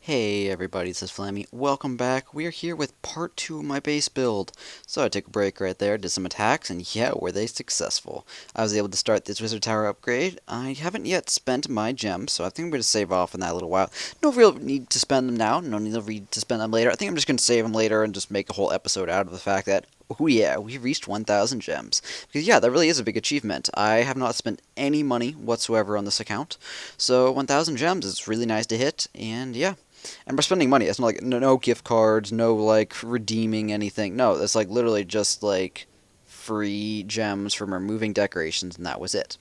Hey everybody, this is Flammy. Welcome back. We are here with part 2 of my base build. So I took a break right there, did some attacks, and yeah, were they successful. I was able to start this Wizard Tower upgrade. I haven't yet spent my gems, so I think I'm going to save off on that a little while. No real need to spend them now, no need to spend them later. I think I'm just going to save them later and just make a whole episode out of the fact that oh yeah, we reached 1,000 gems. Because yeah, that really is a big achievement. I have not spent any money whatsoever on this account. So 1,000 gems is really nice to hit, and yeah. And we're spending money. It's not like no gift cards, no like redeeming anything. No, it's like literally just like free gems from removing decorations, and that was it.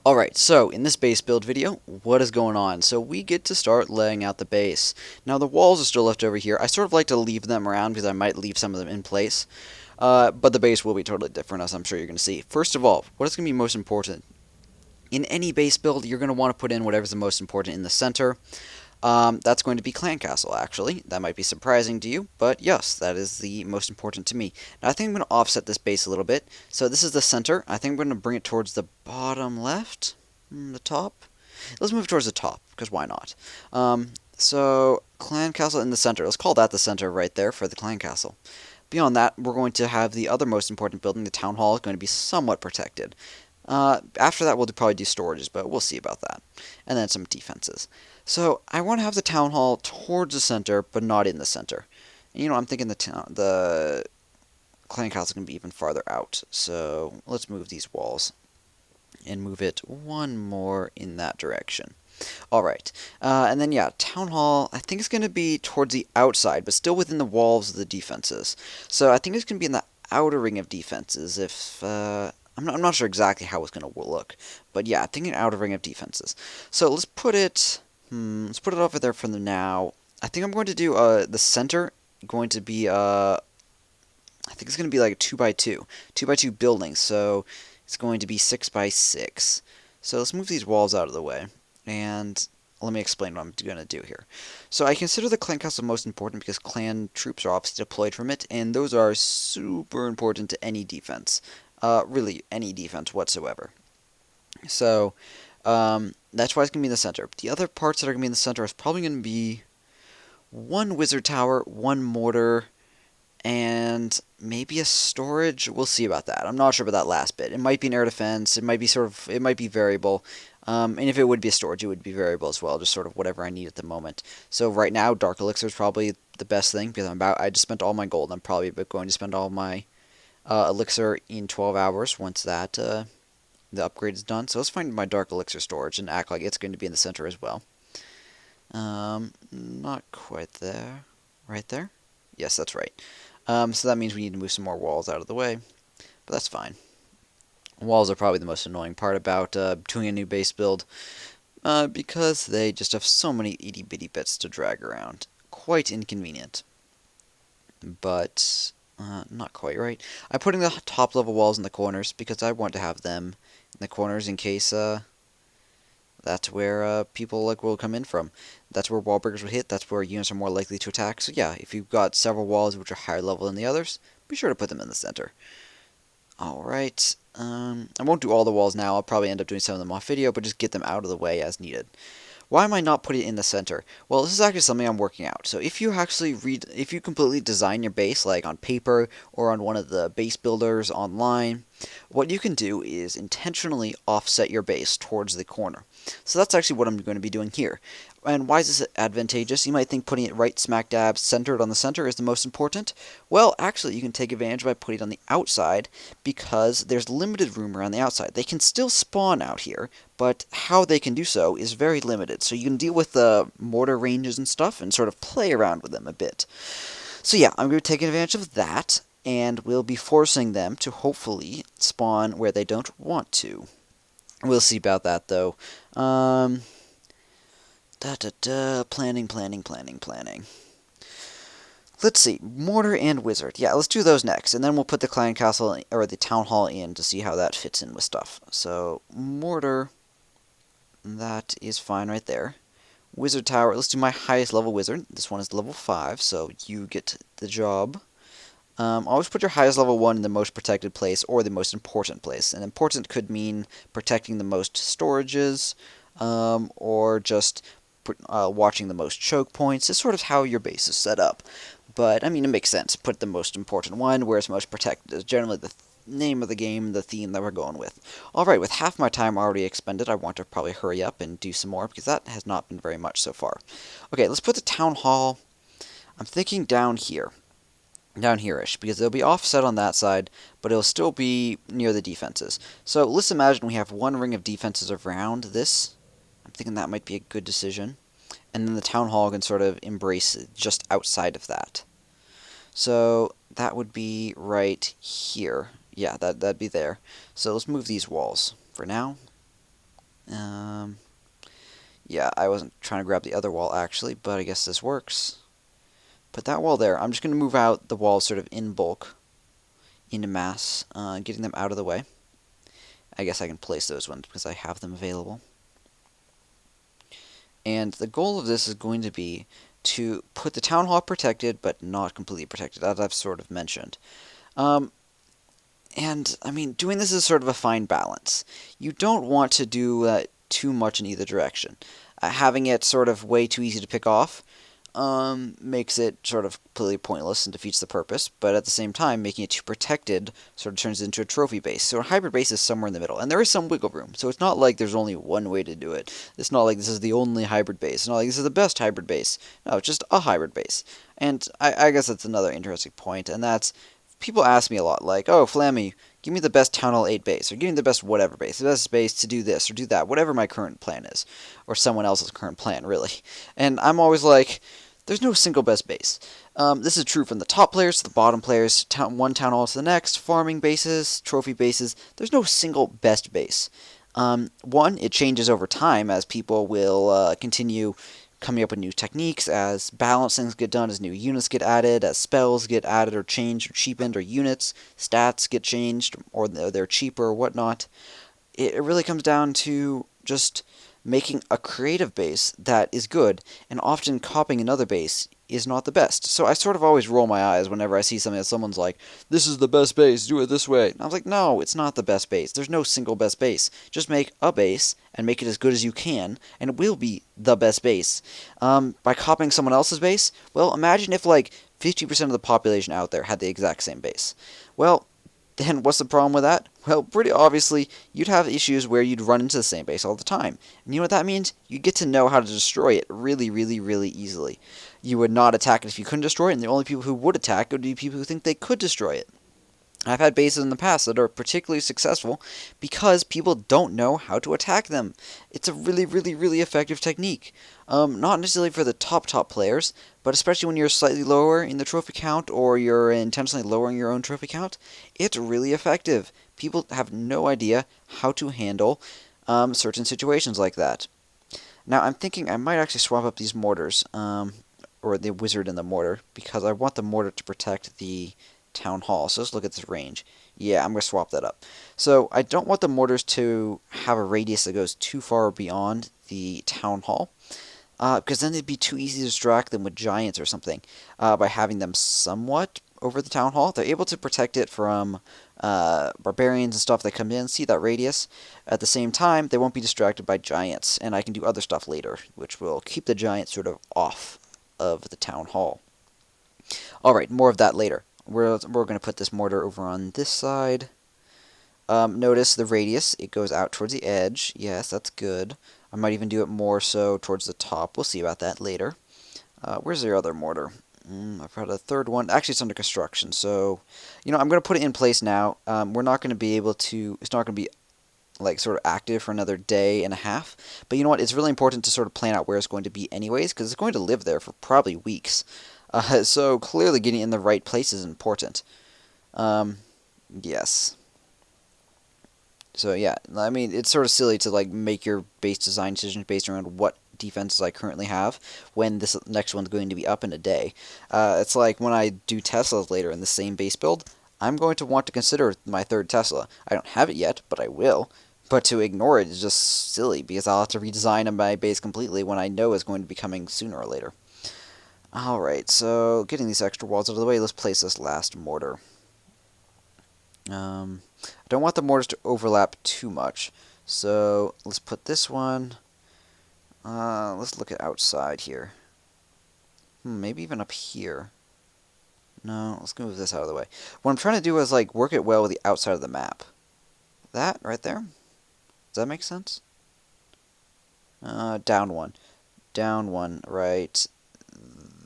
Alright, so in this base build video, what is going on? So we get to start laying out the base. Now the walls are still left over here. I sort of like to leave them around because I might leave some of them in place. But the base will be totally different, as I'm sure you're going to see. First of all, what is going to be most important? In any base build, you're going to want to put in whatever's the most important in the center. That's going to be Clan Castle, actually. That might be surprising to you, but yes, that is the most important to me. Now, I think I'm going to offset this base a little bit. So this is the center. I think I'm going to bring it towards the bottom left, the top. Let's move towards the top, because why not? So Clan Castle in the center. Let's call that the center right there for the Clan Castle. Beyond that, we're going to have the other most important building, the Town Hall, is going to be somewhat protected. After that, we'll probably do storages, but we'll see about that. And then some defenses. So I want to have the town hall towards the center, but not in the center. And, I'm thinking the clan castle can be even farther out. So let's move these walls and move it one more in that direction. All right, and then yeah, town hall. I think it's going to be towards the outside, but still within the walls of the defenses. So I think it's going to be in the outer ring of defenses. If I'm not sure exactly how it's going to look, but yeah, I think an outer ring of defenses. So let's put it. Let's put it over there for now. I think I'm going to do the center going to be I think it's going to be like a 2x2, 2x2 building. So it's going to be 6x6. So let's move these walls out of the way, and let me explain what I'm going to do here. So I consider the clan castle most important because clan troops are obviously deployed from it, and those are super important to any defense. Really, any defense whatsoever. So, that's why it's going to be in the center. The other parts that are going to be in the center is probably going to be one wizard tower, one mortar, and maybe a storage. We'll see about that. I'm not sure about that last bit. It might be an air defense. It might be it might be variable. And if it would be a storage, it would be variable as well, just sort of whatever I need at the moment. So right now, Dark Elixir is probably the best thing because I just spent all my gold. I'm probably going to spend all my elixir in 12 hours once that the upgrade is done. So let's find my Dark Elixir storage and act like it's going to be in the center as well. Not quite there. Right there? Yes, that's right. So that means we need to move some more walls out of the way, but that's fine. Walls are probably the most annoying part about doing a new base build, because they just have so many itty-bitty bits to drag around. Quite inconvenient. But not quite right. I'm putting the top level walls in the corners because I want to have them in the corners in case that's where people will come in from. That's where wall breakers would hit. That's where units are more likely to attack. So yeah, if you've got several walls which are higher level than the others, be sure to put them in the center. Alright, I won't do all the walls now. I'll probably end up doing some of them off video, but just get them out of the way as needed. Why am I not putting it in the center? Well, this is actually something I'm working out. So if you actually if you completely design your base, like on paper or on one of the base builders online, what you can do is intentionally offset your base towards the corner. So that's actually what I'm going to be doing here. And why is this advantageous? You might think putting it right smack dab centered on the center is the most important. Well, actually, you can take advantage by putting it on the outside because there's limited room around the outside. They can still spawn out here, but how they can do so is very limited. So you can deal with the mortar ranges and stuff and sort of play around with them a bit. So yeah, I'm going to be taking advantage of that, and we'll be forcing them to hopefully spawn where they don't want to. We'll see about that, though. Planning. Let's see, mortar and wizard. Yeah, let's do those next, and then we'll put the clan castle or the town hall in to see how that fits in with stuff. So mortar, that is fine right there. Wizard tower. Let's do my highest level wizard. This one is level 5, so you get the job. Always put your highest level one in the most protected place or the most important place. And important could mean protecting the most storages, or just watching the most choke points. It's sort of how your base is set up. But, I mean, it makes sense. Put the most important one where it's most protected is generally the name of the game, the theme that we're going with. Alright, with half my time already expended, I want to probably hurry up and do some more, because that has not been very much so far. Okay, let's put the town hall, I'm thinking down here. Down here-ish, because it'll be offset on that side, but it'll still be near the defenses. So let's imagine we have one ring of defenses around this. I'm thinking that might be a good decision. And then the town hall can sort of embrace it just outside of that. So that would be right here. Yeah, that'd be there. So let's move these walls for now. Yeah, I wasn't trying to grab the other wall actually, but I guess this works. Put that wall there. I'm just going to move out the walls sort of in bulk, into mass, getting them out of the way. I guess I can place those ones because I have them available. And the goal of this is going to be to put the town hall protected, but not completely protected, as I've sort of mentioned. And, I mean, doing this is sort of a fine balance. You don't want to do too much in either direction. Having it sort of way too easy to pick off makes it sort of completely pointless and defeats the purpose, but at the same time, making it too protected sort of turns it into a trophy base. So a hybrid base is somewhere in the middle, and there is some wiggle room, so it's not like there's only one way to do it. It's not like this is the only hybrid base. It's not like this is the best hybrid base. No, it's just a hybrid base. And I guess that's another interesting point, and that's, people ask me a lot, like, oh, Flammy, give me the best Town Hall 8 base, or give me the best whatever base, the best base to do this or do that, whatever my current plan is, or someone else's current plan, really. And I'm always like, there's no single best base. This is true from the top players to the bottom players, one town hall to the next, farming bases, trophy bases. There's no single best base. One, it changes over time as people will continue coming up with new techniques, as balance things get done, as new units get added, as spells get added or changed or cheapened, or units, stats get changed, or they're cheaper or whatnot. It really comes down to just making a creative base that is good, and often copying another base is not the best. So I sort of always roll my eyes whenever I see something that someone's like, this is the best base, do it this way. And I was like, no, it's not the best base. There's no single best base. Just make a base and make it as good as you can, and it will be the best base. By copying someone else's base, well, imagine if like 50% of the population out there had the exact same base. Well, then what's the problem with that? Well, pretty obviously, you'd have issues where you'd run into the same base all the time. And you know what that means? You get to know how to destroy it really, really, really easily. You would not attack it if you couldn't destroy it, and the only people who would attack it would be people who think they could destroy it. I've had bases in the past that are particularly successful because people don't know how to attack them. It's a really, really, really effective technique. Not necessarily for the top players, but especially when you're slightly lower in the trophy count or you're intentionally lowering your own trophy count, it's really effective. People have no idea how to handle certain situations like that. Now, I'm thinking I might actually swap up these mortars, or the wizard and the mortar, because I want the mortar to protect the town hall. So let's look at this range. Yeah, I'm going to swap that up. So I don't want the mortars to have a radius that goes too far beyond the town hall, because then it'd be too easy to distract them with giants or something by having them somewhat over the town hall. They're able to protect it from barbarians and stuff that come in, see that radius. At the same time, they won't be distracted by giants, and I can do other stuff later, which will keep the giants sort of off of the town hall. Alright, more of that later. We're going to put this mortar over on this side. Notice the radius, it goes out towards the edge. Yes, that's good. I might even do it more so towards the top. We'll see about that later. Where's your other mortar? I've got a third one. Actually, it's under construction, so, I'm going to put it in place now. We're not going to be able to, it's not going to be like sort of active for another day and a half. But you know what? It's really important to sort of plan out where it's going to be anyways, because it's going to live there for probably weeks. So clearly getting in the right place is important. Yes. So yeah, I mean, it's sort of silly to like make your base design decisions based around what defenses I currently have when this next one's going to be up in a day. It's like when I do Teslas later in the same base build, I'm going to want to consider my third Tesla. I don't have it yet, but I will. But to ignore it is just silly, because I'll have to redesign my base completely when I know it's going to be coming sooner or later. Alright, so getting these extra walls out of the way, let's place this last mortar. I don't want the mortars to overlap too much, so let's put this one Let's look at outside here. Maybe even up here. No, let's move this out of the way. What I'm trying to do is, like, work it well with the outside of the map. That right there? Does that make sense? Down one. Down one, right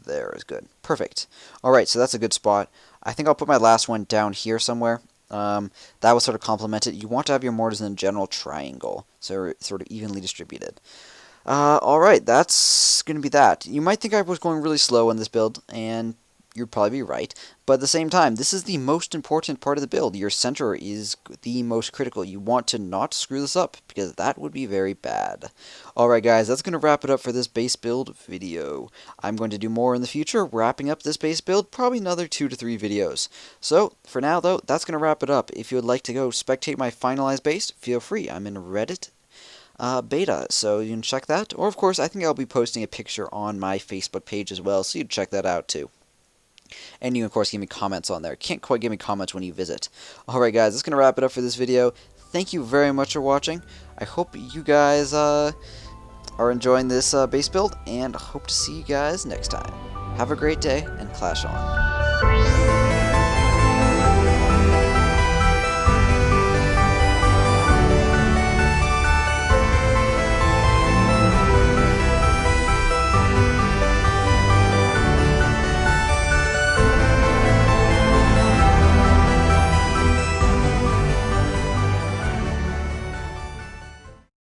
there is good. Perfect. Alright, so that's a good spot. I think I'll put my last one down here somewhere. That will sort of complement it. You want to have your mortars in a general triangle, so it's sort of evenly distributed. Alright, that's going to be that. You might think I was going really slow on this build, and you'd probably be right. But at the same time, this is the most important part of the build. Your center is the most critical. You want to not screw this up, because that would be very bad. Alright guys, that's going to wrap it up for this base build video. I'm going to do more in the future, wrapping up this base build, probably another 2 to 3 videos. So, for now though, that's going to wrap it up. If you would like to go spectate my finalized base, feel free. I'm in Reddit beta, so you can check that. Or, of course, I think I'll be posting a picture on my Facebook page as well, so you can check that out too. And you, of course, give me comments on there. Can't quite give me comments when you visit. Alright, guys, that's going to wrap it up for this video. Thank you very much for watching. I hope you guys are enjoying this base build, and hope to see you guys next time. Have a great day, and clash on.